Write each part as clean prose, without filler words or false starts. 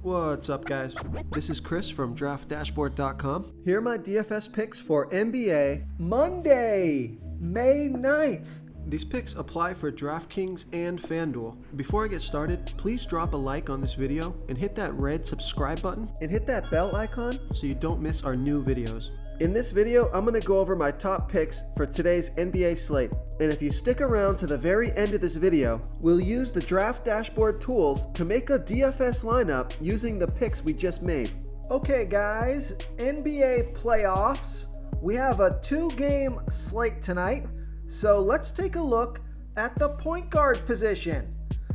What's up, guys? This is Chris from DraftDashboard.com. Here are my DFS picks for NBA Monday, May 9th. These picks apply for DraftKings and FanDuel. Before I get started, please drop a like on this video and hit that red subscribe button and hit that bell icon so you don't miss our new videos. In this video, I'm going to go over my top picks for today's NBA slate. And if you stick around to the very end of this video, we'll use the Draft Dashboard tools to make a DFS lineup using the picks we just made. Okay guys, NBA playoffs. We have a 2-game slate tonight. So let's take a look at the point guard position.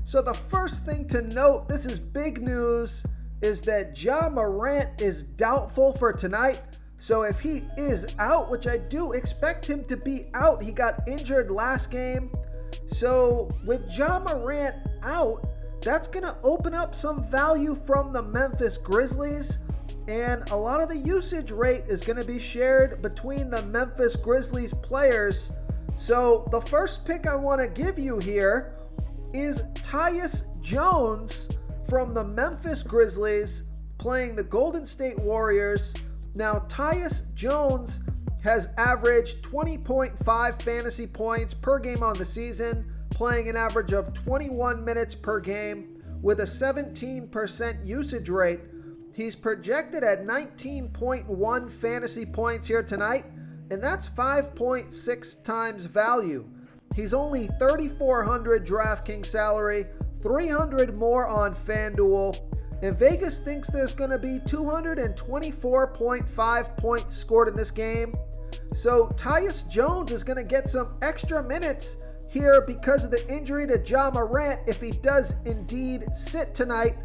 So the first thing to note, this is big news, is that Ja Morant is doubtful for tonight. So if he is out, which I do expect him to be out, he got injured last game. So with Ja Morant out, that's going to open up some value from the Memphis Grizzlies. And a lot of the usage rate is going to be shared between the Memphis Grizzlies players. So the first pick I want to give you here is Tyus Jones from the Memphis Grizzlies playing the Golden State Warriors. Now, Tyus Jones has averaged 20.5 fantasy points per game on the season, playing an average of 21 minutes per game with a 17% usage rate. He's projected at 19.1 fantasy points here tonight, and that's 5.6 times value. He's only $3,400 DraftKings salary, $300 more on FanDuel. And Vegas thinks there's going to be 224.5 points scored in this game. So Tyus Jones is going to get some extra minutes here because of the injury to Ja Morant if he does indeed sit tonight.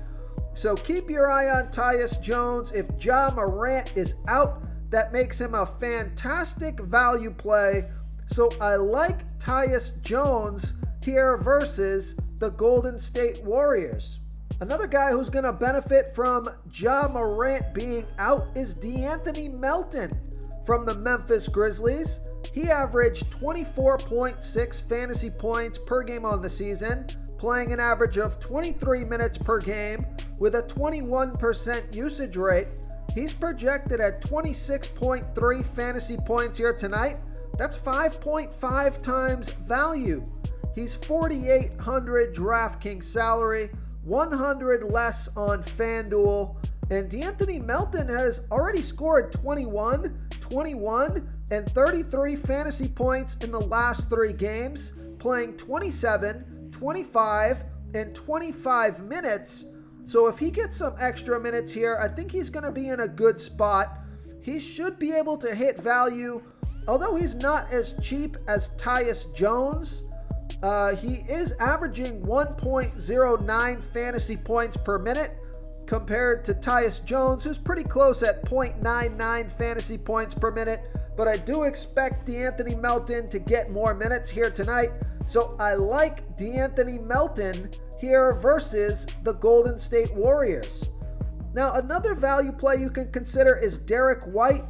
So keep your eye on Tyus Jones. If Ja Morant is out, that makes him a fantastic value play. So I like Tyus Jones here versus the Golden State Warriors. Another guy who's going to benefit from Ja Morant being out is De'Anthony Melton from the Memphis Grizzlies. He averaged 24.6 fantasy points per game on the season, playing an average of 23 minutes per game with a 21% usage rate. He's projected at 26.3 fantasy points here tonight. That's 5.5 times value. He's $4,800 DraftKings salary, 100 less on FanDuel, and De'Anthony Melton has already scored 21, 21, and 33 fantasy points in the last 3 games, playing 27, 25, and 25 minutes. So if he gets some extra minutes here, I think he's going to be in a good spot. He should be able to hit value, although he's not as cheap as Tyus Jones. He is averaging 1.09 fantasy points per minute compared to Tyus Jones, who's pretty close at 0.99 fantasy points per minute. But I do expect De'Anthony Melton to get more minutes here tonight. So I like De'Anthony Melton here versus the Golden State Warriors. Now, another value play you can consider is Derek White.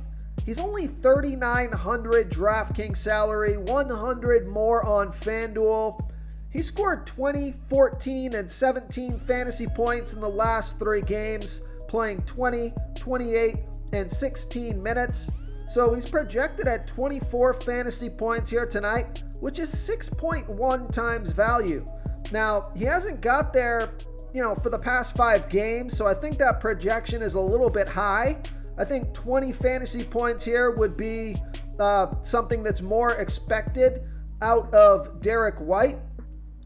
He's only $3,900 DraftKings salary, 100 more on FanDuel. He scored 20, 14, and 17 fantasy points in the last 3 games, playing 20, 28, and 16 minutes. So he's projected at 24 fantasy points here tonight, which is 6.1 times value. Now, he hasn't got there, for the past 5 games, so I think that projection is a little bit high. I think 20 fantasy points here would be something that's more expected out of Derek White.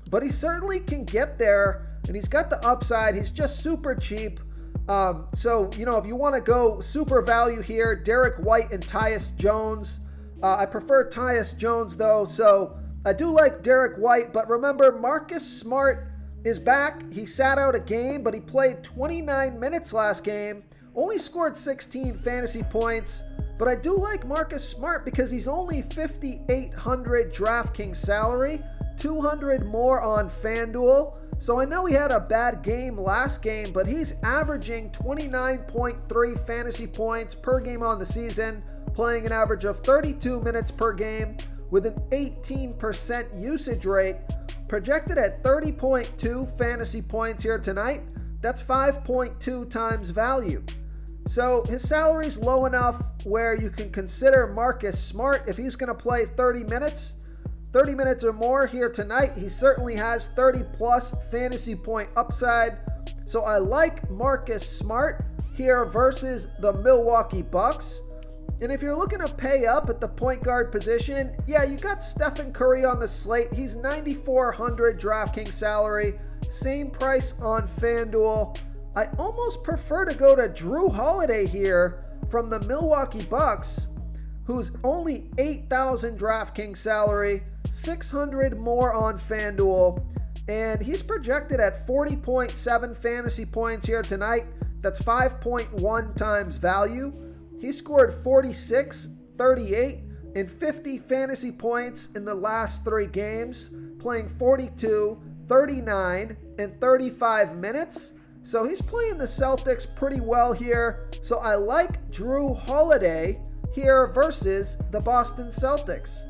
But he certainly can get there, and he's got the upside. He's just super cheap. So, if you want to go super value here, Derek White and Tyus Jones. I prefer Tyus Jones, though, so I do like Derek White. But remember, Marcus Smart is back. He sat out a game, but he played 29 minutes last game. Only scored 16 fantasy points, but I do like Marcus Smart because he's only $5,800 DraftKings salary, 200 more on FanDuel. So I know he had a bad game last game, but he's averaging 29.3 fantasy points per game on the season, playing an average of 32 minutes per game with an 18% usage rate, projected at 30.2 fantasy points here tonight. That's 5.2 times value. So his salary's low enough where you can consider Marcus Smart if he's going to play 30 minutes or more here tonight. He certainly has 30 plus fantasy point upside. So I like Marcus Smart here versus the Milwaukee Bucks. And if you're looking to pay up at the point guard position, yeah, you got Stephen Curry on the slate. He's $9,400 DraftKings salary, same price on FanDuel. I almost prefer to go to Drew Holiday here from the Milwaukee Bucks, who's only $8,000 DraftKings salary, $600 more on FanDuel, and he's projected at 40.7 fantasy points here tonight. That's 5.1 times value. He scored 46, 38, and 50 fantasy points in the last 3 games, playing 42, 39, and 35 minutes. So he's playing the Celtics pretty well here. So I like Drew Holiday here versus the Boston Celtics.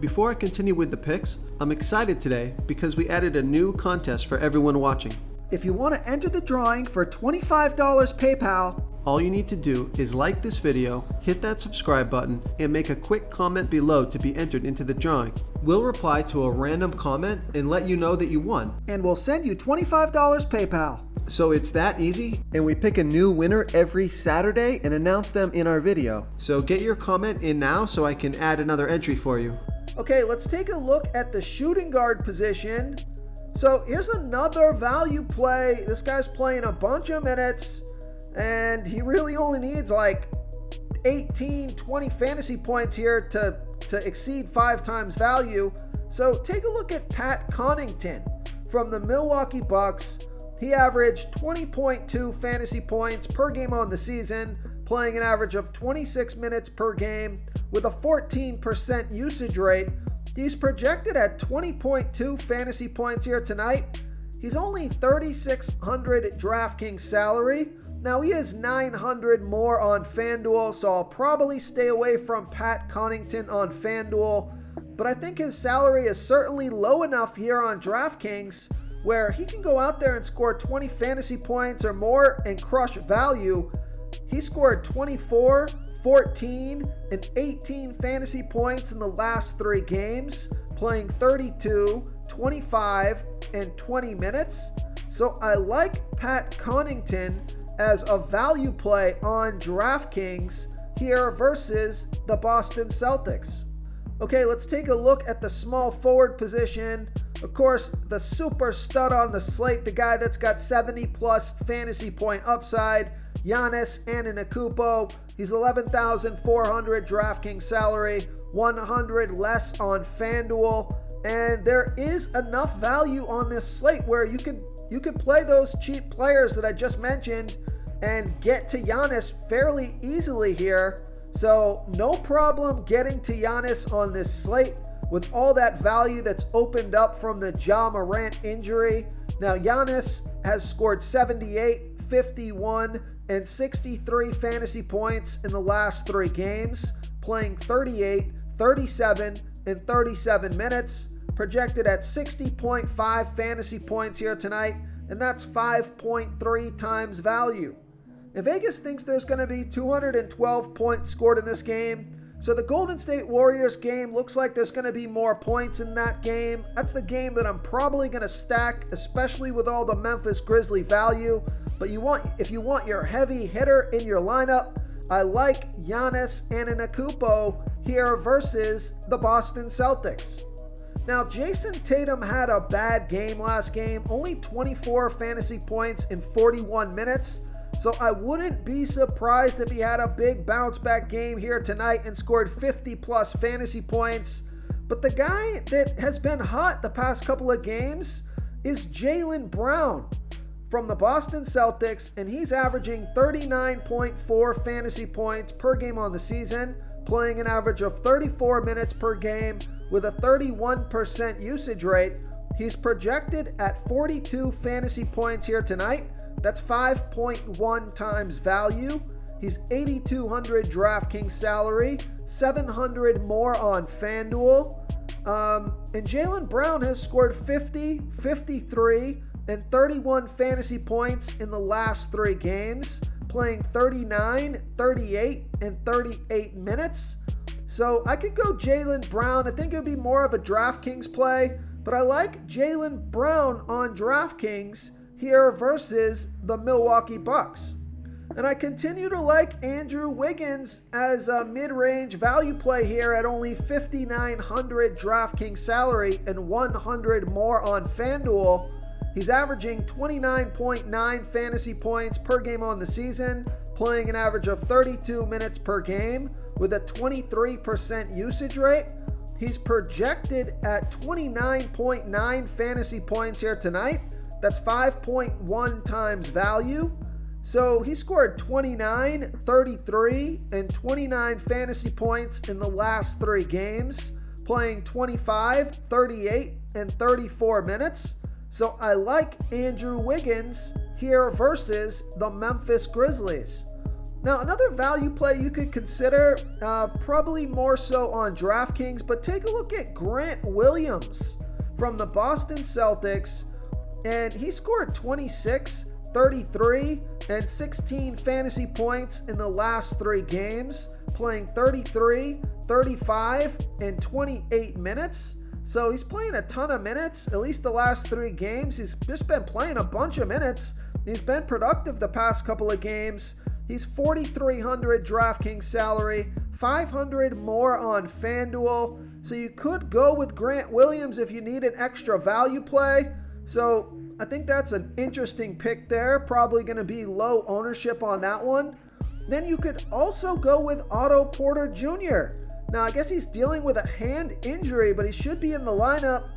Before I continue with the picks, I'm excited today because we added a new contest for everyone watching. If you want to enter the drawing for $25 PayPal, all you need to do is like this video, hit that subscribe button, and make a quick comment below to be entered into the drawing. We'll reply to a random comment and let you know that you won. And we'll send you $25 PayPal. So it's that easy, and we pick a new winner every Saturday and announce them in our video. So get your comment in now so I can add another entry for you. Okay, let's take a look at the shooting guard position. So here's another value play. This guy's playing a bunch of minutes, and he really only needs like 18, 20 fantasy points here to exceed 5 times value. So take a look at Pat Connaughton from the Milwaukee Bucks. He averaged 20.2 fantasy points per game on the season, playing an average of 26 minutes per game with a 14% usage rate. He's projected at 20.2 fantasy points here tonight. He's only $3,600 DraftKings salary. Now he is $900 more on FanDuel, so I'll probably stay away from Pat Connaughton on FanDuel. But I think his salary is certainly low enough here on DraftKings where he can go out there and score 20 fantasy points or more and crush value. He scored 24, 14, and 18 fantasy points in the last 3 games, playing 32, 25, and 20 minutes. So I like Pat Connaughton as a value play on DraftKings here versus the Boston Celtics. Okay, let's take a look at the small forward position. Of course, the super stud on the slate, the guy that's got 70 plus fantasy point upside, Giannis Antetokounmpo. He's $11,400 DraftKings salary, 100 less on FanDuel, and there is enough value on this slate where you could play those cheap players that I just mentioned and get to Giannis fairly easily here. So no problem getting to Giannis on this slate with all that value that's opened up from the Ja Morant injury. Now Giannis has scored 78, 51, and 63 fantasy points in the last 3 games, playing 38, 37, and 37 minutes, projected at 60.5 fantasy points here tonight, and that's 5.3 times value. And Vegas thinks there's going to be 212 points scored in this game. So the Golden State Warriors game looks like there's going to be more points in that game. That's the game that I'm probably going to stack, especially with all the Memphis Grizzly value. But if you want your heavy hitter in your lineup, I like Giannis Antetokounmpo here versus the Boston Celtics. Now, Jason Tatum had a bad game last game, only 24 fantasy points in 41 minutes. So I wouldn't be surprised if he had a big bounce back game here tonight and scored 50 plus fantasy points. But the guy that has been hot the past couple of games is Jaylen Brown from the Boston Celtics, and he's averaging 39.4 fantasy points per game on the season, playing an average of 34 minutes per game with a 31% usage rate. He's projected at 42 fantasy points here tonight. That's 5.1 times value. He's $8,200 DraftKings salary, $700 more on FanDuel. And Jaylen Brown has scored 50, 53, and 31 fantasy points in the last 3 games, playing 39, 38, and 38 minutes. So I could go Jaylen Brown. I think it would be more of a DraftKings play, but I like Jaylen Brown on DraftKings here versus the Milwaukee Bucks. And I continue to like Andrew Wiggins as a mid-range value play here at only $5,900 DraftKings salary and 100 more on FanDuel. He's averaging 29.9 fantasy points per game on the season, playing an average of 32 minutes per game with a 23% usage rate. He's projected at 29.9 fantasy points here tonight. That's 5.1 times value. So he scored 29, 33, and 29 fantasy points in the last 3 games, playing 25, 38, and 34 minutes. So I like Andrew Wiggins here versus the Memphis Grizzlies. Now, another value play you could consider, probably more so on DraftKings, but take a look at Grant Williams from the Boston Celtics, and he scored 26, 33, and 16 fantasy points in the last 3 games, playing 33, 35, and 28 minutes. So he's playing a ton of minutes, at least the last 3 games. He's just been playing a bunch of minutes. He's been productive the past couple of games. He's $4,300 DraftKings salary, 500 more on FanDuel. So you could go with Grant Williams if you need an extra value play. So I think that's an interesting pick there. Probably going to be low ownership on that one. Then you could also go with Otto Porter Jr. Now, I guess he's dealing with a hand injury, but he should be in the lineup.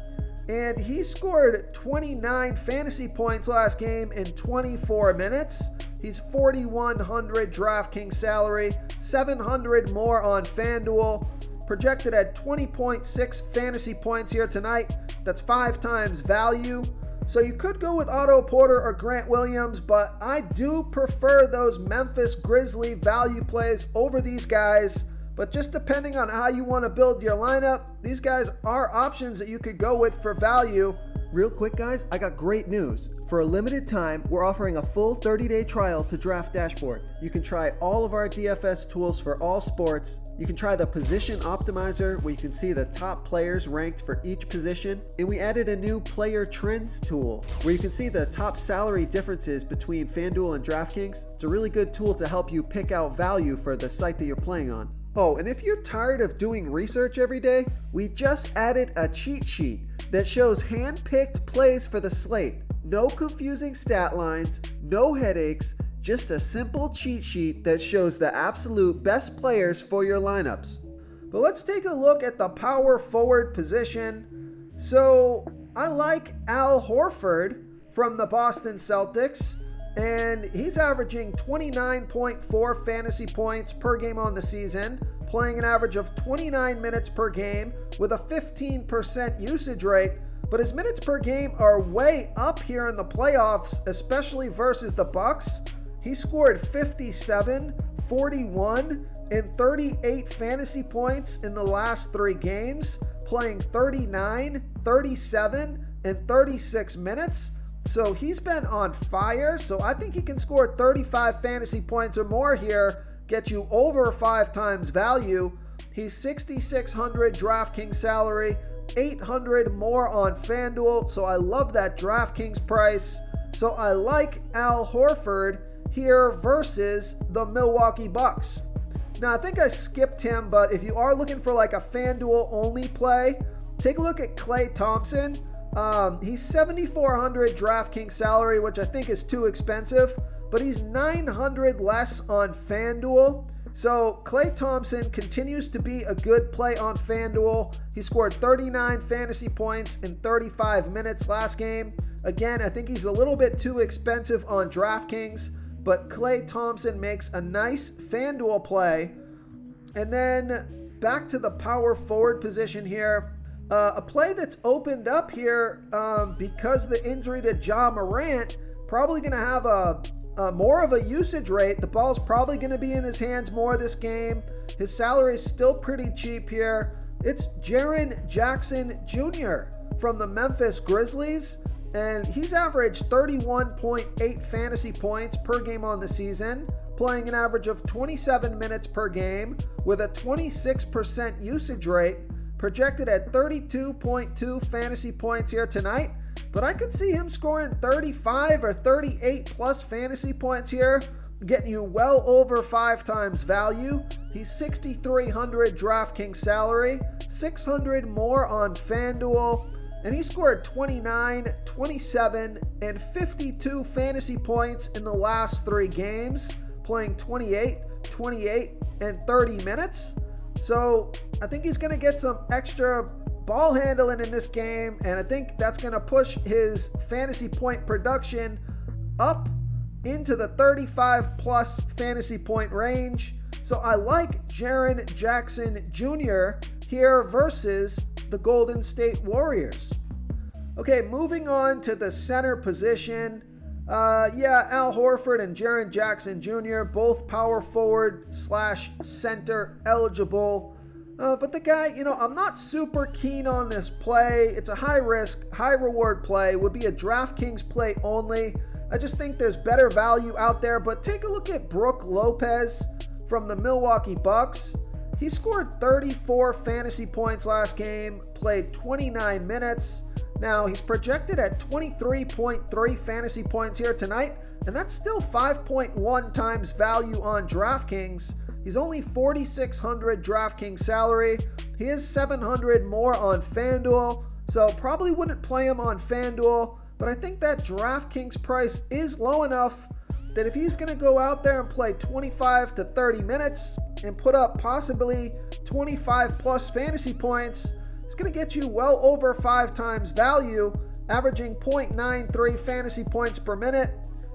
And he scored 29 fantasy points last game in 24 minutes. He's $4,100 DraftKings salary, 700 more on FanDuel. Projected at 20.6 fantasy points here tonight. That's 5 times value. So you could go with Otto Porter or Grant Williams, but I do prefer those Memphis Grizzly value plays over these guys. But just depending on how you want to build your lineup, these guys are options that you could go with for value. Real quick, guys, I got great news. For a limited time, we're offering a full 30-day trial to Draft Dashboard. You can try all of our DFS tools for all sports. You can try the Position Optimizer, where you can see the top players ranked for each position. And we added a new Player Trends tool, where you can see the top salary differences between FanDuel and DraftKings. It's a really good tool to help you pick out value for the site that you're playing on. Oh, and if you're tired of doing research every day, we just added a cheat sheet that shows hand-picked plays for the slate. No confusing stat lines, no headaches, just a simple cheat sheet that shows the absolute best players for your lineups. But let's take a look at the power forward position. So I like Al Horford from the Boston Celtics, and he's averaging 29.4 fantasy points per game on the season, playing an average of 29 minutes per game with a 15% usage rate. But his minutes per game are way up here in the playoffs, especially versus the Bucks. He scored 57, 41, and 38 fantasy points in the last 3 games, playing 39, 37, and 36 minutes. So he's been on fire. So I think he can score 35 fantasy points or more here, get you over 5 times value. He's $6,600 DraftKings salary, 800 more on FanDuel. So I love that DraftKings price. So I like Al Horford here versus the Milwaukee Bucks. Now I think I skipped him, but if you are looking for like a FanDuel only play, take a look at Klay Thompson. He's $7,400 DraftKings salary, which I think is too expensive, but he's $900 less on FanDuel. So Klay Thompson continues to be a good play on FanDuel. He scored 39 fantasy points in 35 minutes last game. Again, I think he's a little bit too expensive on DraftKings, but Klay Thompson makes a nice FanDuel play. And then back to the power forward position here. A play that's opened up here because of the injury to Ja Morant, probably going to have a more of a usage rate. The ball's probably going to be in his hands more this game. His salary is still pretty cheap here. It's Jaren Jackson Jr. from the Memphis Grizzlies. and he's averaged 31.8 fantasy points per game on the season, playing an average of 27 minutes per game with a 26% usage rate, projected at 32.2 fantasy points here tonight. But I could see him scoring 35 or 38 plus fantasy points here, getting you well over 5 times value. He's 6,300 DraftKings salary, 600 more on FanDuel, and he scored 29, 27, and 52 fantasy points in the last 3 games, playing 28, 28, and 30 minutes. So I think he's going to get some extra ball handling in this game, and I think that's going to push his fantasy point production up into the 35 plus fantasy point range. So I like Jaren Jackson Jr. here versus the Golden State Warriors. Okay, moving on to the center position. Al Horford and Jaren Jackson Jr., both power forward / center eligible. But the guy, I'm not super keen on this play. It's a high risk, high reward play. Would be a DraftKings play only. I just think there's better value out there. But take a look at Brook Lopez from the Milwaukee Bucks. He scored 34 fantasy points last game, played 29 minutes. Now, he's projected at 23.3 fantasy points here tonight, and that's still 5.1 times value on DraftKings. He's only 4,600 DraftKings salary. He is 700 more on FanDuel, so probably wouldn't play him on FanDuel, but I think that DraftKings price is low enough that if he's going to go out there and play 25 to 30 minutes and put up possibly 25 plus fantasy points, it's going to get you well over 5 times value, averaging 0.93 fantasy points per minute.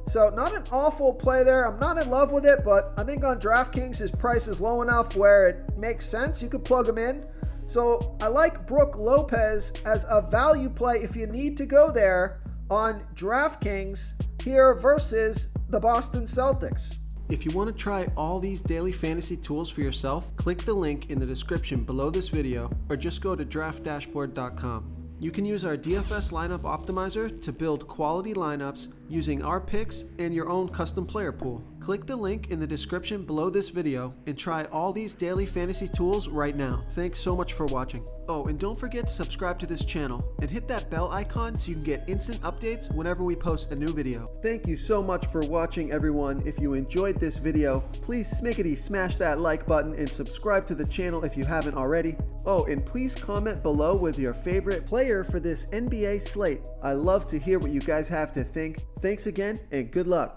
So not an awful play there. I'm not in love with it, but I think on DraftKings his price is low enough where it makes sense. You could plug him in. So I like Brook Lopez as a value play if you need to go there on DraftKings here versus the Boston Celtics. If you want to try all these daily fantasy tools for yourself, click the link in the description below this video or just go to draftdashboard.com. You can use our DFS lineup optimizer to build quality lineups using our picks and your own custom player pool. Click the link in the description below this video and try all these daily fantasy tools right now. Thanks so much for watching. Oh, and don't forget to subscribe to this channel and hit that bell icon so you can get instant updates whenever we post a new video. Thank you so much for watching, everyone. If you enjoyed this video, please smickety smash that like button and subscribe to the channel if you haven't already. Oh, and please comment below with your favorite player for this NBA slate. I love to hear what you guys have to think. Thanks again, and good luck.